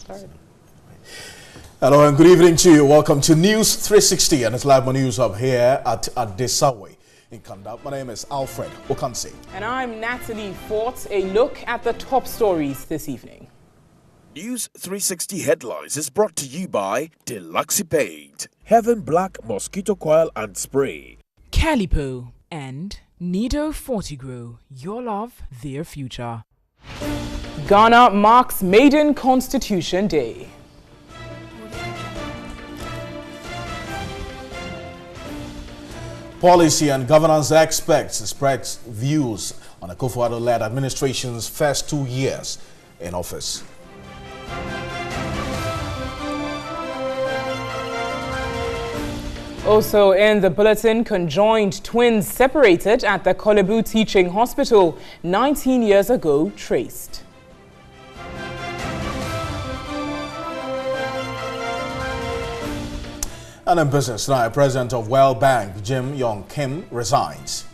Sorry. Hello and good evening to you. Welcome to News 360 and it's live on News Hub here at Desawe in Kanda. My name is Alfred Okanse. And I'm Natalie Fort. A look at the top stories this evening. News 360 Headlines is brought to you by Deluxipade, Heaven Black Mosquito Coil and Spray, Calipo, and Nido Fortigro, your love, their future. Ghana marks Maiden Constitution Day. Policy and governance experts express views on the Akufo-Addo-led administration's first 2 years in office. Also in the bulletin, conjoined twins separated at the Kolebu Teaching Hospital 19 years ago traced. And in business now, President of World Bank, Jim Yong Kim, resigns.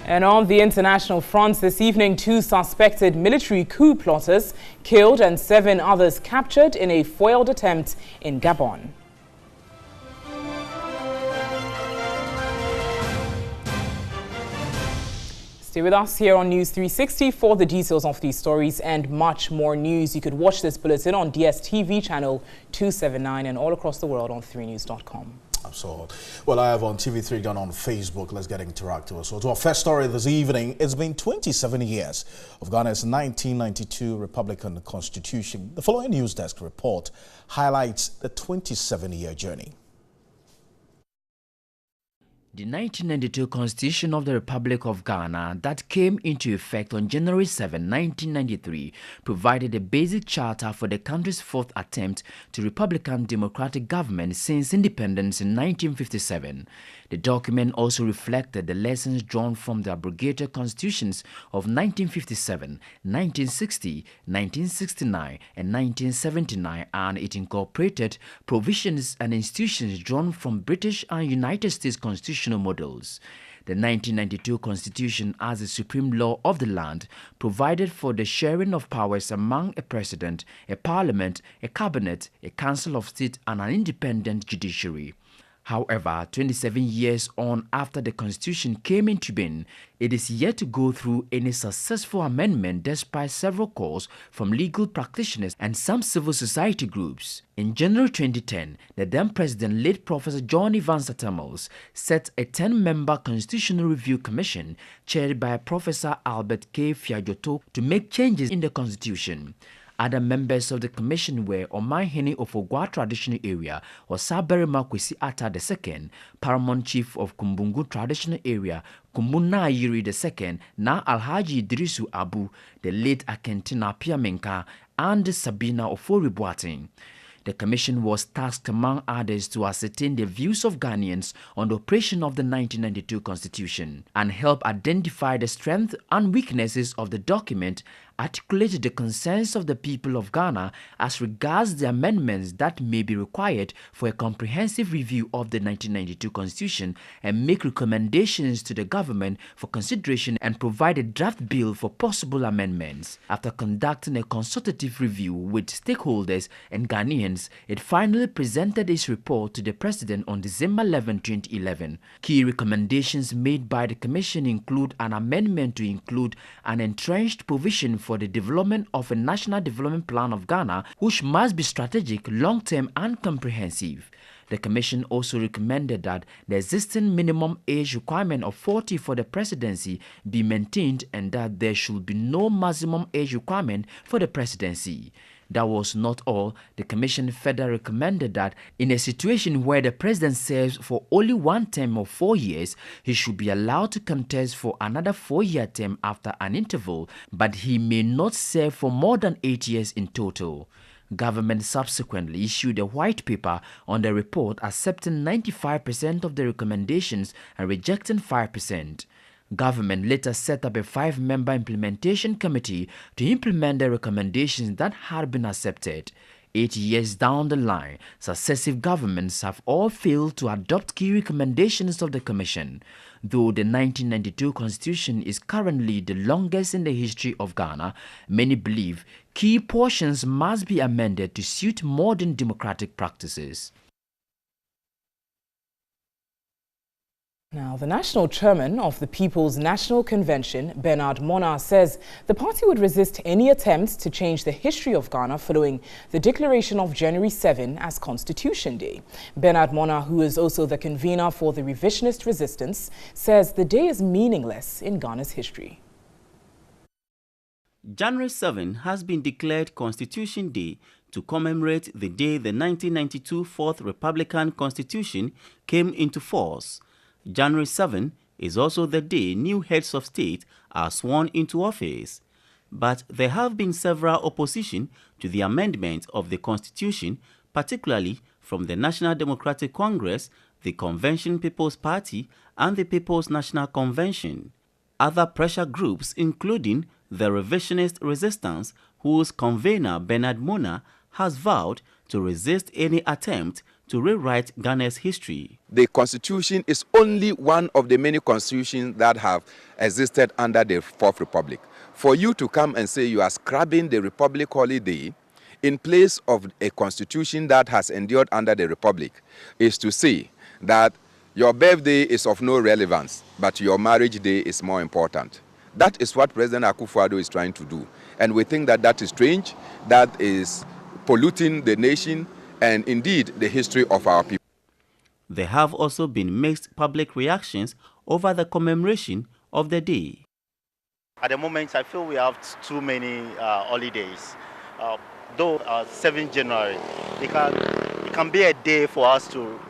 And on the international front this evening, 2 suspected military coup plotters killed and 7 others captured in a foiled attempt in Gabon. Stay with us here on News 360 for the details of these stories and much more news. You could watch this bulletin on DSTV channel 279 and all across the world on 3news.com. Absolutely. Well, I have on TV3 done on Facebook. Let's get interactive. So to our first story this evening, it's been 27 years of Ghana's 1992 Republican Constitution. The following News Desk report highlights the 27-year journey. The 1992 Constitution of the Republic of Ghana that came into effect on January 7, 1993 provided a basic charter for the country's 4th attempt to Republican democratic government since independence in 1957. The document also reflected the lessons drawn from the abrogated constitutions of 1957, 1960, 1969 and 1979, and it incorporated provisions and institutions drawn from British and United States constitutional models. The 1992 Constitution, as the supreme law of the land, provided for the sharing of powers among a president, a parliament, a cabinet, a council of state and an independent judiciary. However, 27 years on after the Constitution came into being, it is yet to go through any successful amendment despite several calls from legal practitioners and some civil society groups. In January 2010, the then President, late Professor John Evans Atamils, set a 10-member Constitutional Review Commission chaired by Professor Albert K. Fiajoto to make changes in the Constitution. Other members of the commission were Omanhene of Ogwa Traditional Area, Osaberima Kwesi Atta II, Paramount Chief of Kumbungu Traditional Area, Kumbuna Yiri II, Na Alhaji Idrisu Abu, the late Akentina Piamenka, and Sabina Ofori-Boateng. The commission was tasked, among others, to ascertain the views of Ghanaians on the operation of the 1992 Constitution and help identify the strengths and weaknesses of the document, articulate the concerns of the people of Ghana as regards the amendments that may be required for a comprehensive review of the 1992 Constitution, and make recommendations to the government for consideration and provide a draft bill for possible amendments. After conducting a consultative review with stakeholders and Ghanaians, it finally presented its report to the President on December 11, 2011. Key recommendations made by the Commission include an amendment to include an entrenched provision for the development of a National Development Plan of Ghana, which must be strategic, long-term and comprehensive. The Commission also recommended that the existing minimum age requirement of 40 for the presidency be maintained and that there should be no maximum age requirement for the presidency. That was not all. The Commission further recommended that in a situation where the President serves for only one term of 4 years, he should be allowed to contest for another 4-year term after an interval, but he may not serve for more than 8 years in total. Government subsequently issued a white paper on the report, accepting 95% of the recommendations and rejecting 5%. Government later set up a 5-member implementation committee to implement the recommendations that had been accepted. 8 years down the line, successive governments have all failed to adopt key recommendations of the Commission. Though the 1992 Constitution is currently the longest in the history of Ghana, many believe key portions must be amended to suit modern democratic practices. Now, the national chairman of the People's National Convention, Bernard Mona, says the party would resist any attempts to change the history of Ghana following the declaration of January 7 as Constitution Day. Bernard Mona, who is also the convener for the revisionist resistance, says the day is meaningless in Ghana's history. January 7 has been declared Constitution Day to commemorate the day the 1992 Fourth Republican Constitution came into force. January 7 is also the day new heads of state are sworn into office. But there have been several opposition to the amendment of the Constitution, particularly from the National Democratic Congress, the Convention People's Party, and the People's National Convention. Other pressure groups, including the Revisionist Resistance, whose convener Bernard Mona has vowed to resist any attempt to rewrite Ghana's history. The Constitution is only one of the many constitutions that have existed under the Fourth Republic. For you to come and say you are scrapping the Republic holiday in place of a constitution that has endured under the Republic is to say that your birthday is of no relevance, but your marriage day is more important. That is what President Akufo-Addo is trying to do. And we think that that is strange, that is polluting the nation, and indeed the history of our people. There have also been mixed public reactions over the commemoration of the day. At the moment, I feel we have too many holidays. Though 7th January, it can be a day for us to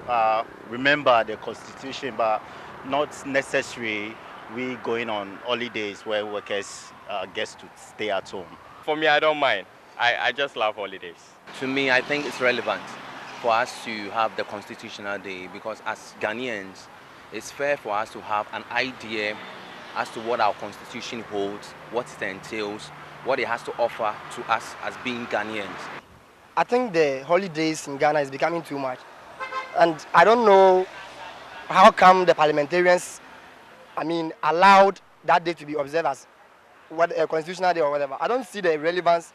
remember the Constitution, but not necessarily we going on holidays where workers get to stay at home. For me, I don't mind. I just love holidays. To me, I think it's relevant for us to have the Constitutional Day because as Ghanaians, it's fair for us to have an idea as to what our Constitution holds, what it entails, what it has to offer to us as being Ghanaians. I think the holidays in Ghana is becoming too much. And I don't know how come the parliamentarians, allowed that day to be observed as a Constitutional Day or whatever. I don't see the relevance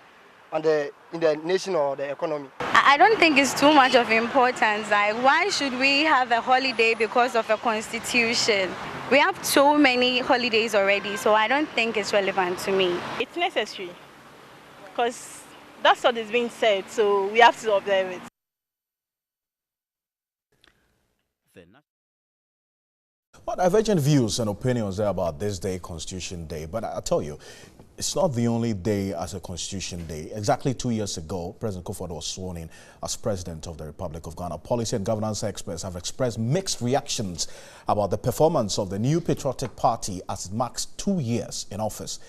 in the nation or the economy. I don't think it's too much of importance. Like, why should we have a holiday because of a constitution? We have so many holidays already, so I don't think it's relevant to me. It's necessary because that's what is being said, so we have to observe it. Well, divergent views and opinions there about this day, Constitution Day, but I tell you, it's not the only day as a Constitution Day. Exactly 2 years ago, President Akufo-Addo was sworn in as President of the Republic of Ghana. Policy and governance experts have expressed mixed reactions about the performance of the new patriotic party as it marks 2 years in office.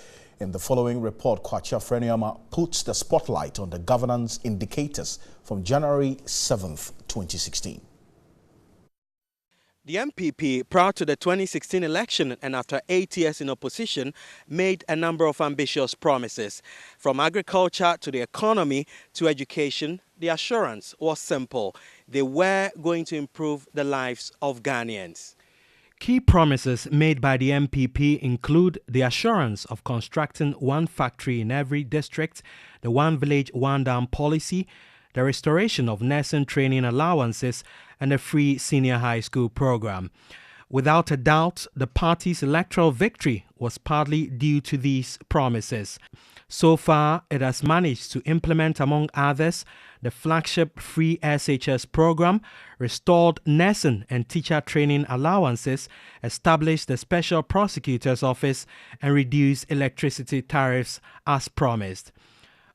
In the following report, Kwacha Freniama puts the spotlight on the governance indicators from January 7th, 2016. The MPP, prior to the 2016 election and after 8 years in opposition, made a number of ambitious promises. From agriculture to the economy to education, the assurance was simple. They were going to improve the lives of Ghanaians. Key promises made by the MPP include the assurance of constructing one factory in every district, the one village, one dam policy, the restoration of nursing training allowances, and a free senior high school program. Without a doubt, the party's electoral victory was partly due to these promises. So far, it has managed to implement, among others, the flagship free SHS program, restored nursing and teacher training allowances, established the Special Prosecutor's Office, and reduced electricity tariffs as promised.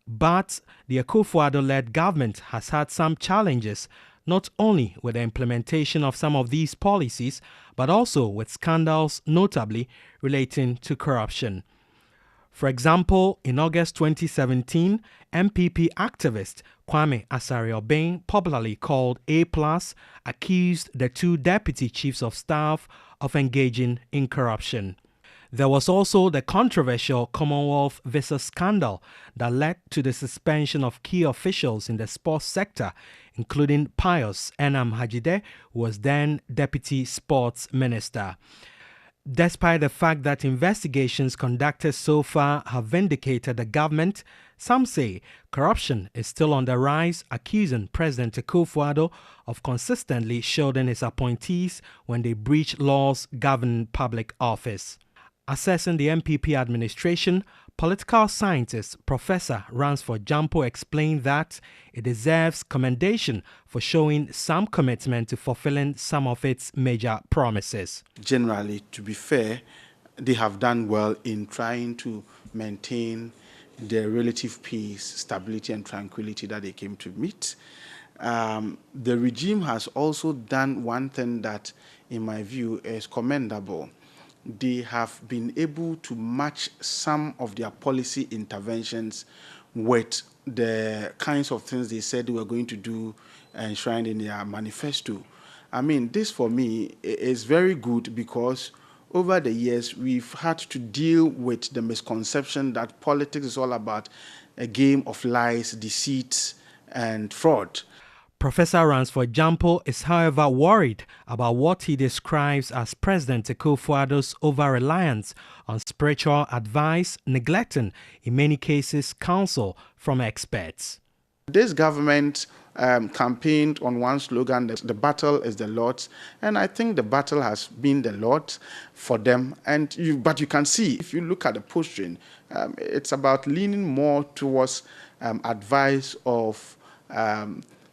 But the Akufo-Addo-led government has had some challenges, not only with the implementation of some of these policies, but also with scandals notably relating to corruption. For example, in August 2017, MPP activist Kwame Asare-Obeng, popularly called A+, accused the two deputy chiefs of staff of engaging in corruption. There was also the controversial Commonwealth visa scandal that led to the suspension of key officials in the sports sector, including Pius Enam Hajide, who was then Deputy Sports Minister. Despite the fact that investigations conducted so far have vindicated the government, some say corruption is still on the rise, accusing President Akufo-Addo of consistently shielding his appointees when they breach laws governing public office. Assessing the MPP administration, political scientist Professor Ransford Jampo explained that it deserves commendation for showing some commitment to fulfilling some of its major promises. Generally, to be fair, they have done well in trying to maintain the relative peace, stability and tranquility that they came to meet. The regime has also done one thing that, in my view, is commendable. They have been able to match some of their policy interventions with the kinds of things they said they were going to do enshrined in their manifesto. I mean, this for me is very good because over the years we've had to deal with the misconception that politics is all about a game of lies, deceit, and fraud. Professor Ransford Jampo is, however, worried about what he describes as President Akufo-Addo's over-reliance on spiritual advice, neglecting, in many cases, counsel from experts. This government campaigned on one slogan, the battle is the Lord's, and I think the battle has been the Lord's for them. But you can see, if you look at the posturing, it's about leaning more towards advice of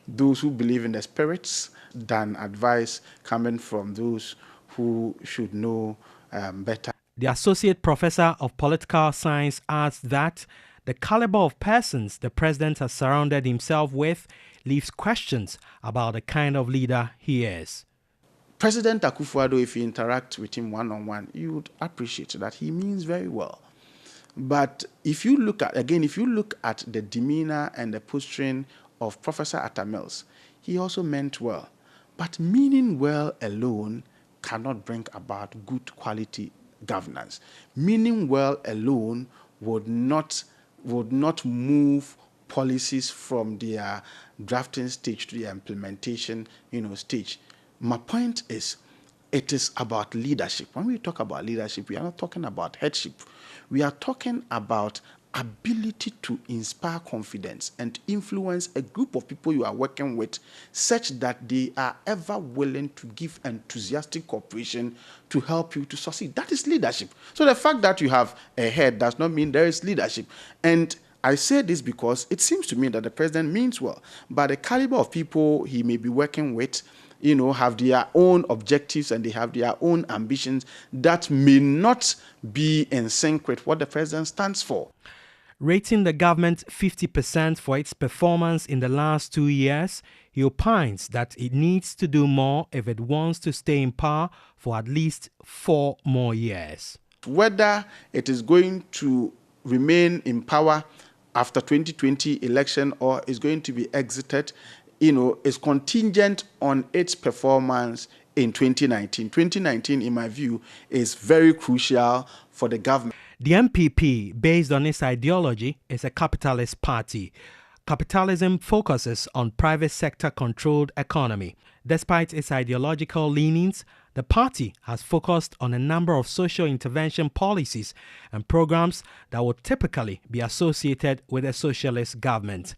those who believe in the spirits than advice coming from those who should know better. The Associate Professor of Political Science adds that the caliber of persons the president has surrounded himself with leaves questions about the kind of leader he is. President Akufo-Addo, if you interact with him one-on-one, you would appreciate that he means very well. But if you look at the demeanor and the posturing of Professor Atta Mills, he also meant well. But meaning well alone cannot bring about good quality governance. Meaning well alone would not move policies from their drafting stage to the implementation stage. My point is, it is about leadership. When we talk about leadership, we are not talking about headship. We are talking about ability to inspire confidence and influence a group of people you are working with such that they are ever willing to give enthusiastic cooperation to help you to succeed. That is leadership. So the fact that you have a head does not mean there is leadership. And I say this because it seems to me that the president means well, but the caliber of people he may be working with have their own objectives and they have their own ambitions that may not be in sync with what the president stands for. Rating the government 50% for its performance in the last 2 years, he opines that it needs to do more if it wants to stay in power for at least 4 more years. Whether it is going to remain in power after 2020 election or is going to be exited, is contingent on its performance in 2019. 2019, in my view, is very crucial for the government. The MPP, based on its ideology, is a capitalist party. Capitalism focuses on private sector-controlled economy. Despite its ideological leanings, the party has focused on a number of social intervention policies and programs that would typically be associated with a socialist government.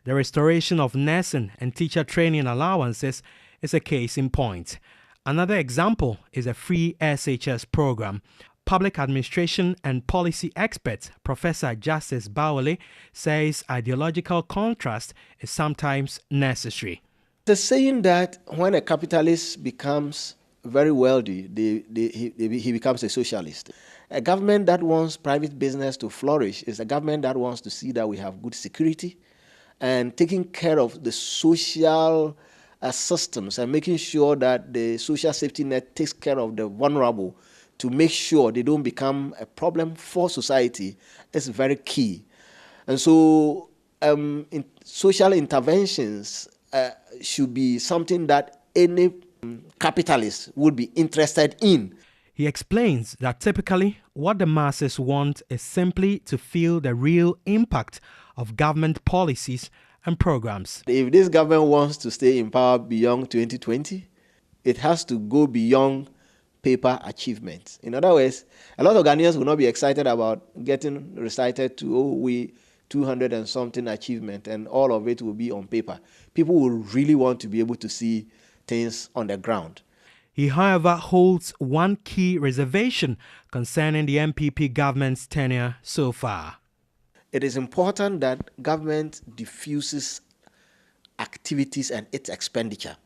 The restoration of nursing and teacher training allowances is a case in point. Another example is a free SHS program. Public administration and policy expert Professor Justice Bawale says ideological contrast is sometimes necessary. The saying that when a capitalist becomes very wealthy, he becomes a socialist. A government that wants private business to flourish is a government that wants to see that we have good security and taking care of the social systems and making sure that the social safety net takes care of the vulnerable to make sure they don't become a problem for society is very key. And so social interventions should be something that any capitalist would be interested in. He explains that typically what the masses want is simply to feel the real impact of government policies and programs. If this government wants to stay in power beyond 2020, it has to go beyond paper achievements. In other words, a lot of Ghanaians will not be excited about getting recited to, we 200 and something achievement, and all of it will be on paper. People will really want to be able to see things on the ground. He, however, holds one key reservation concerning the MPP government's tenure so far. It is important that government diffuses activities and its expenditure.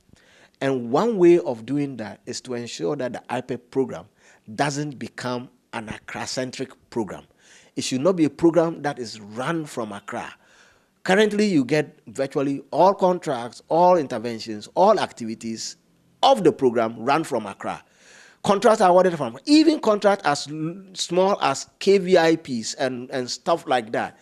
And one way of doing that is to ensure that the IPEP program doesn't become an Accra-centric program. It should not be a program that is run from Accra. Currently, you get virtually all contracts, all interventions, all activities of the program run from Accra. Contracts are awarded from, even contracts as small as KVIPs and stuff like that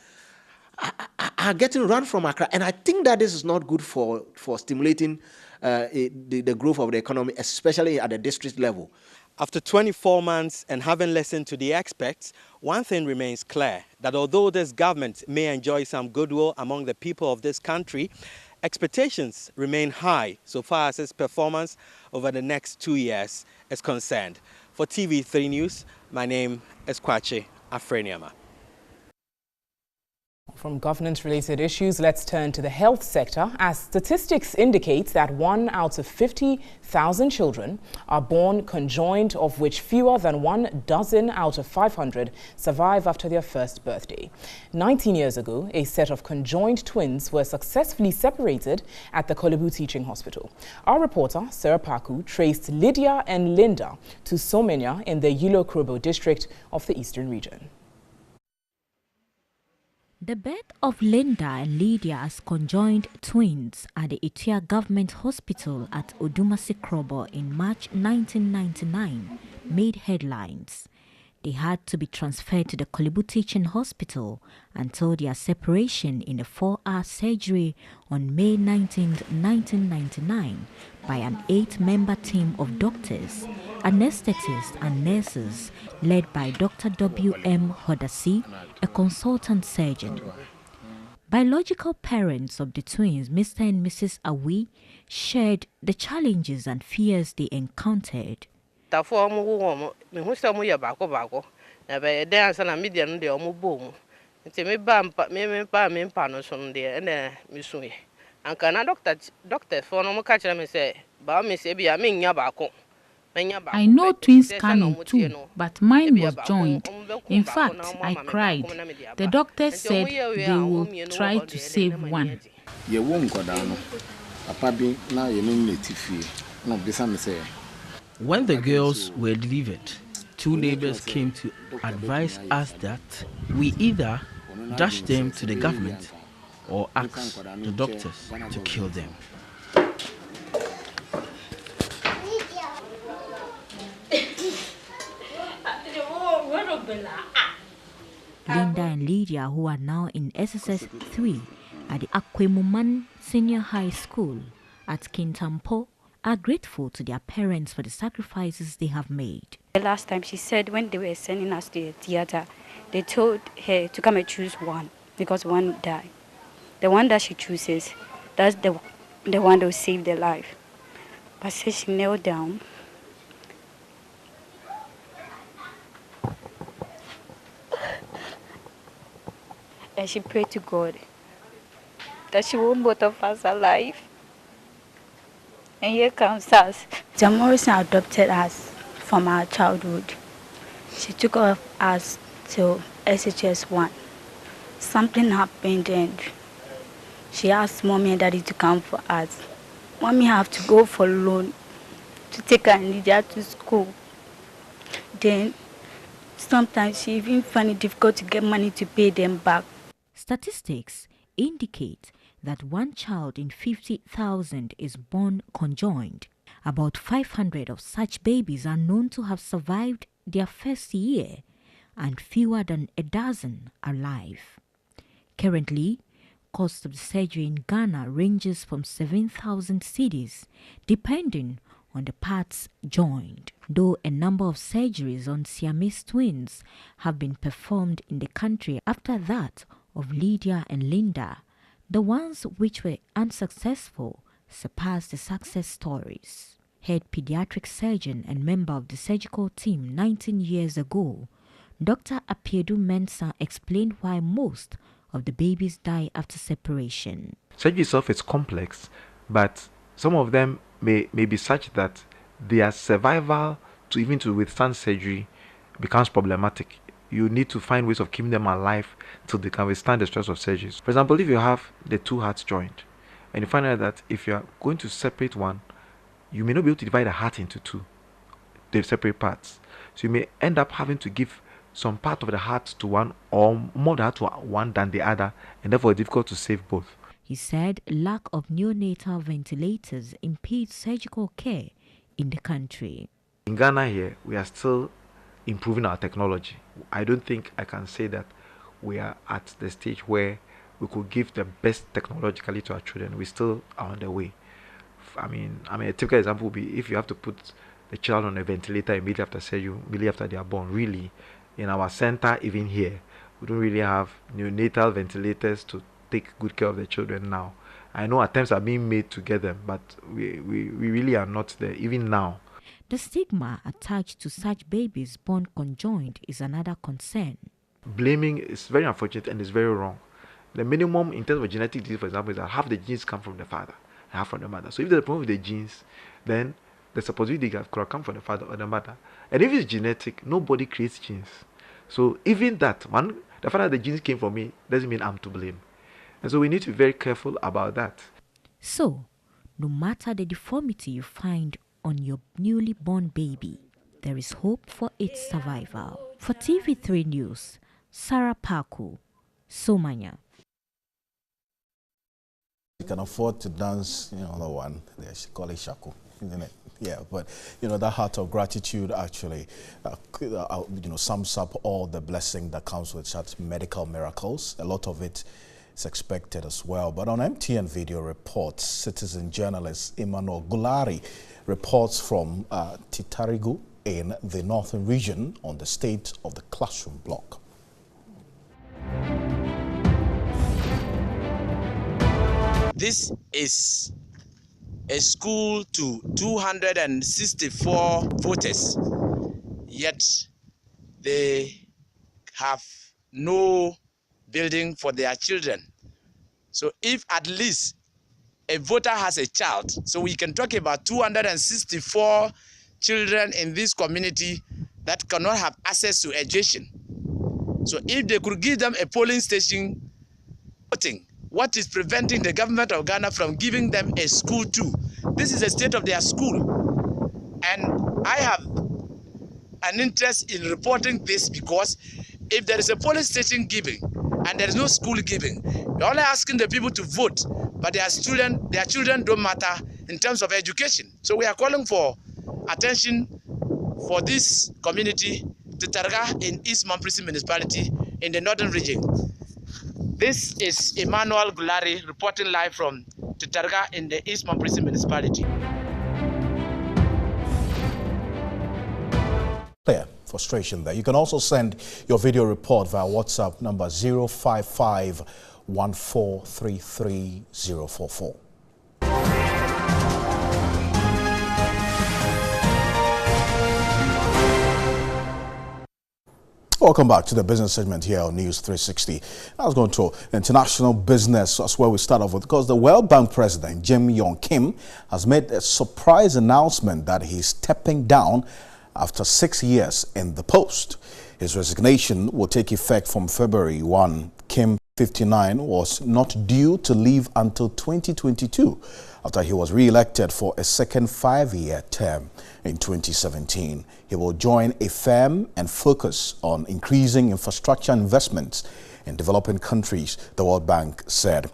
are getting run from Accra. And I think that this is not good for stimulating the growth of the economy, especially at the district level. After 24 months and having listened to the experts, one thing remains clear, that although this government may enjoy some goodwill among the people of this country, expectations remain high so far as its performance over the next 2 years is concerned. For TV3 News, my name is Kwache Afreniama. From governance-related issues, let's turn to the health sector, as statistics indicate that 1 out of 50,000 children are born conjoined, of which fewer than 1 dozen out of 500 survive after their first birthday. 19 years ago, a set of conjoined twins were successfully separated at the Kolebu Teaching Hospital. Our reporter, Sarah Paku, traced Lydia and Linda to Somenya in the Yilo Krobo district of the Eastern region. The birth of Linda and Lydia as conjoined twins at the Itua Government Hospital at Odumasi Krobo in March 1999 made headlines. They had to be transferred to the Kolebu Teaching Hospital until their separation in a 4-hour surgery on May 19, 1999 by an 8-member team of doctors, anesthetists and nurses led by Dr. W.M. Hodasi, a consultant surgeon. Biological parents of the twins, Mr. and Mrs. Awi, shared the challenges and fears they encountered. I know twins coming too, but mine was joined. In fact, I cried. The doctor said they will try to save one. When the girls were delivered, 2 neighbors came to advise us that we either dash them to the government or ask the doctors to kill them. Linda and Lydia, who are now in SSS 3 at the Akwemuman Senior High School at Kintampo, are grateful to their parents for the sacrifices they have made. The last time she said when they were sending us to the theater, they told her to come and choose one because one died. The one that she chooses, that's the one that will save their life. But so she knelt down. And she prayed to God that she want both of us alive. And here comes us. John Morrison adopted us from our childhood. She took us to SHS 1. Something happened and she asked Mommy and Daddy to come for us. Mommy have to go for loan to take her and Lydia to school. Then sometimes she even find it difficult to get money to pay them back. Statistics indicate that 1 child in 50,000 is born conjoined. About 500 of such babies are known to have survived their first year, and fewer than a dozen are alive. Currently, cost of the surgery in Ghana ranges from 7,000 cedis, depending on the parts joined. Though a number of surgeries on Siamese twins have been performed in the country after that of Lydia and Linda, the ones which were unsuccessful surpassed the success stories. Head pediatric surgeon and member of the surgical team 19 years ago, Dr. Apiedu Mensah explained why most of the babies die after separation. Surgery itself is complex, but some of them may be such that their survival to withstand surgery becomes problematic. You need to find ways of keeping them alive till they can withstand the stress of surgeries. For example, if you have the two hearts joined, and you find out that if you are going to separate one, you may not be able to divide the heart into two, the separate parts. So you may end up having to give some part of the heart to one or more of the heart to one than the other, and therefore it's difficult to save both. He said lack of neonatal ventilators impedes surgical care in the country. In Ghana here, we are still improving our technology. I don't think I can say that we are at the stage where we could give the best technologically to our children. We still are on the way. I mean, a typical example would be if you have to put the child on a ventilator immediately after surgery, immediately after they are born. Really, in our center, even here, we don't really have neonatal ventilators to take good care of the children now. I know attempts are being made to get them, but we really are not there, even now. The stigma attached to such babies born conjoined is another concern. Blaming is very unfortunate and is very wrong. The minimum in terms of genetic disease, for example, is that half the genes come from the father and half from the mother. So if there's a problem with the genes, then the suppository could have come from the father or the mother. And if it's genetic, nobody creates genes. So even that, the fact that the genes came from me doesn't mean I'm to blame. And so we need to be very careful about that. So, no matter the deformity you find on your newly born baby, there is hope for its survival. For TV3 News, Sarah Paku, Somanya. You can afford to dance, the one, they call it shaku, isn't it? Yeah, but, that heart of gratitude actually, sums up all the blessing that comes with such medical miracles. A lot of it is expected as well. But on MTN Video Reports, citizen journalist Emmanuel Gulari reports from Titarigu in the northern region on the state of the classroom block. This is a school to 264 voters, yet they have no building for their children. So if at least a voter has a child, so we can talk about 264 children in this community that cannot have access to education. So if they could give them a polling station voting, what is preventing the government of Ghana from giving them a school too? This is the state of their school. And I have an interest in reporting this because if there is a polling station giving and there is no school giving, you're only asking the people to vote, but their children don't matter in terms of education. So we are calling for attention for this community, Titarga in East Mamprisi municipality in the northern region. This is Emmanuel Gulari reporting live from Titarga in the East Mamprisi municipality. Clear frustration there. You can also send your video report via WhatsApp number 055 1433 044. Welcome back to the business segment here on News 360. I was going to international business. That's where we start off with, because the World Bank president, Jim Yong Kim, has made a surprise announcement that he's stepping down after 6 years in the post. His resignation will take effect from February 1. Kim, 59, was not due to leave until 2022 after he was re-elected for a second 5-year term in 2017. He will join a firm and focus on increasing infrastructure investments in developing countries, the World Bank said.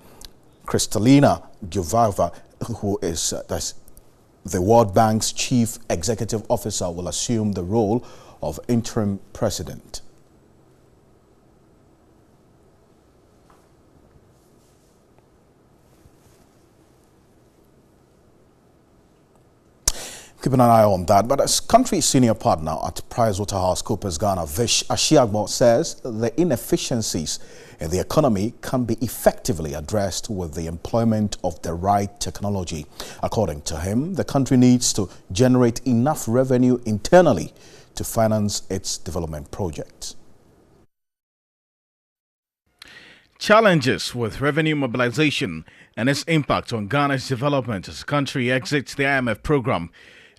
Kristalina Giovava, who is the World Bank's chief executive officer, will assume the role of interim president. Keeping an eye on that, but as country senior partner at PricewaterhouseCoopers Ghana, Vish Ashiagbo, says the inefficiencies in the economy can be effectively addressed with the employment of the right technology. According to him, the country needs to generate enough revenue internally to finance its development projects. Challenges with revenue mobilization and its impact on Ghana's development as the country exits the IMF program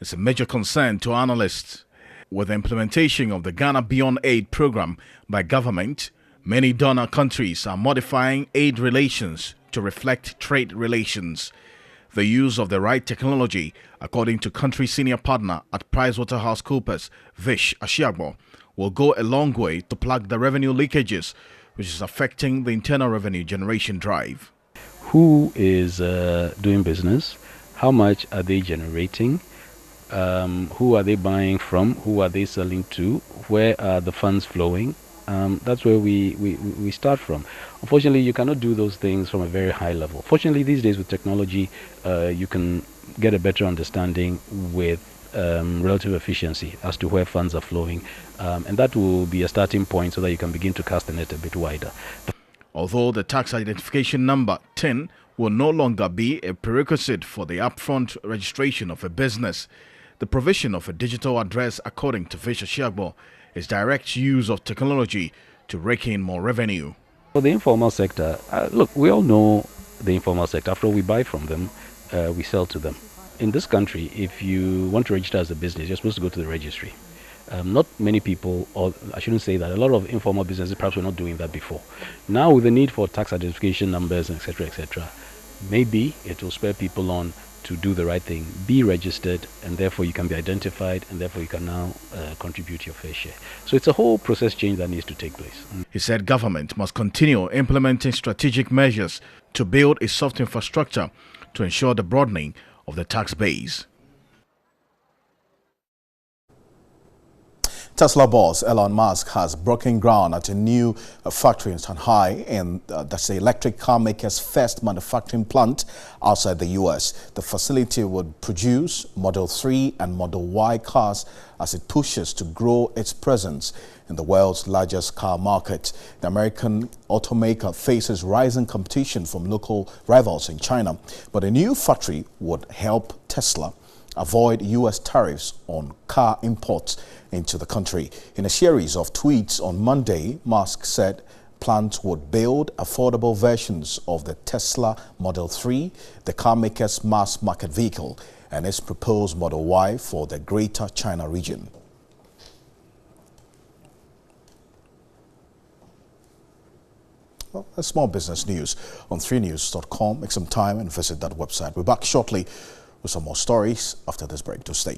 is a major concern to analysts. With the implementation of the Ghana Beyond Aid program by government, many donor countries are modifying aid relations to reflect trade relations. The use of the right technology, according to country senior partner at PricewaterhouseCoopers, Vish Ashiagbo, will go a long way to plug the revenue leakages, which is affecting the internal revenue generation drive. Who is doing business? How much are they generating? Who are they buying from? Who are they selling to? Where are the funds flowing? That's where we start from. Unfortunately, you cannot do those things from a very high level. Fortunately, these days with technology, you can get a better understanding with relative efficiency as to where funds are flowing. And that will be a starting point so that you can begin to cast the net a bit wider. Although the tax identification number 10 will no longer be a prerequisite for the upfront registration of a business, the provision of a digital address, according to Vish Ashiagbo, is direct use of technology to rake in more revenue. For the informal sector, look, we all know the informal sector. After all, we buy from them, we sell to them. In this country, if you want to register as a business, you're supposed to go to the registry. Not many people, or I shouldn't say that, a lot of informal businesses perhaps were not doing that before. Now with the need for tax identification numbers, etc., maybe it will spur people on to do the right thing, be registered, and therefore you can be identified, and therefore you can now contribute your fair share. So it's a whole process change that needs to take place. He said government must continue implementing strategic measures to build a soft infrastructure to ensure the broadening of the tax base. Tesla boss Elon Musk has broken ground at a new factory in Shanghai, and that's the electric car maker's first manufacturing plant outside the U.S. The facility would produce Model 3 and Model Y cars as it pushes to grow its presence in the world's largest car market. The American automaker faces rising competition from local rivals in China, but a new factory would help Tesla avoid U.S. tariffs on car imports into the country. In a series of tweets on Monday, Musk said plants would build affordable versions of the Tesla Model 3, the car maker's mass market vehicle, and its proposed Model Y for the Greater China region. Well, that's small business news on 3news.com. Make some time and visit that website. We're back shortly with some more stories after this break. To stay.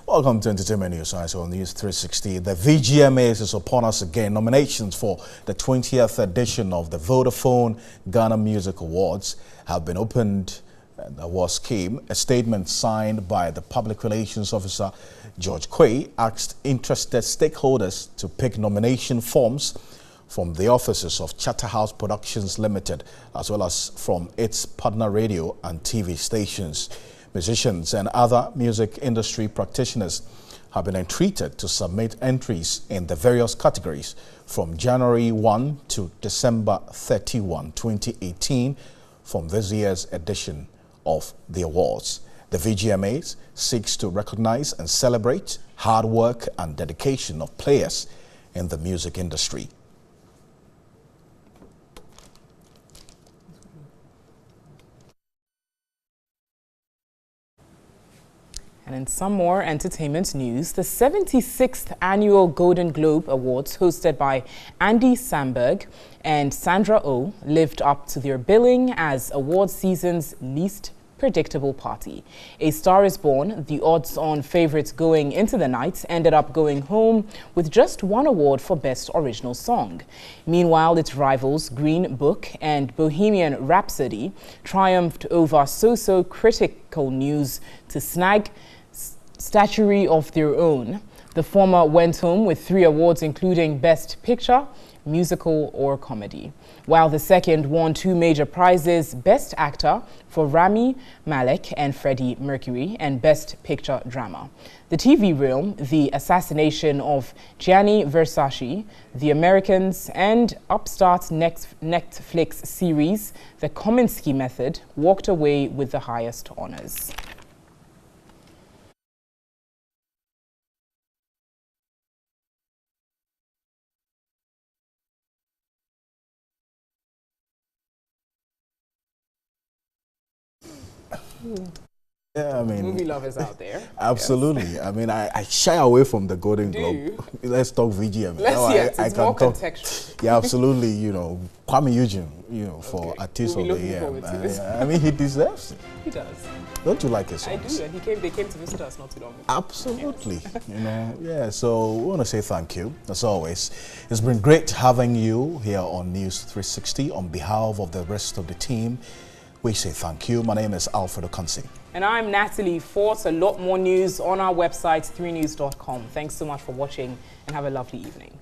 Welcome to Entertainment News on NEWS360. The VGMAs is upon us again. Nominations for the 20th edition of the Vodafone Ghana Music Awards have been opened, and the awards came. A statement signed by the Public Relations Officer George Quay asked interested stakeholders to pick nomination forms from the offices of Charterhouse Productions Limited, as well as from its partner radio and TV stations. Musicians and other music industry practitioners have been entreated to submit entries in the various categories from January 1 to December 31, 2018 from this year's edition of the awards. The VGMAs seeks to recognize and celebrate hard work and dedication of players in the music industry. And in some more entertainment news, the 76th Annual Golden Globe Awards, hosted by Andy Samberg and Sandra Oh, lived up to their billing as award season's least predictable party. A Star is Born, the odds-on favorite going into the night, ended up going home with just one award for Best Original Song. Meanwhile, its rivals Green Book and Bohemian Rhapsody triumphed over so-so critical news to snag statuary of their own. The former went home with 3 awards, including Best Picture, Musical or Comedy, while the second won 2 major prizes, Best Actor for Rami Malek and Freddie Mercury, and Best Picture Drama. The TV realm, The Assassination of Gianni Versace, The Americans, and upstart Netflix series, The Kominsky Method, walked away with the highest honors. Yeah, I mean, movie lovers out there. Absolutely. Yes. I mean, I shy away from the Golden Globe. Let's talk VGM. It's more contextual. Yeah, absolutely. You know, Kwame Eugene, you know, for Artist of the Year. I mean, he deserves it. He does. Don't you like his songs? I do, and they came to visit us not too long ago. Absolutely. Yes. You know, yeah, so we want to say thank you, as always. It's been great having you here on NEWS360. On behalf of the rest of the team, we say thank you. My name is Alfredo Kansi. And I'm Natalie Fort. A lot more news on our website, 3news.com. Thanks so much for watching and have a lovely evening.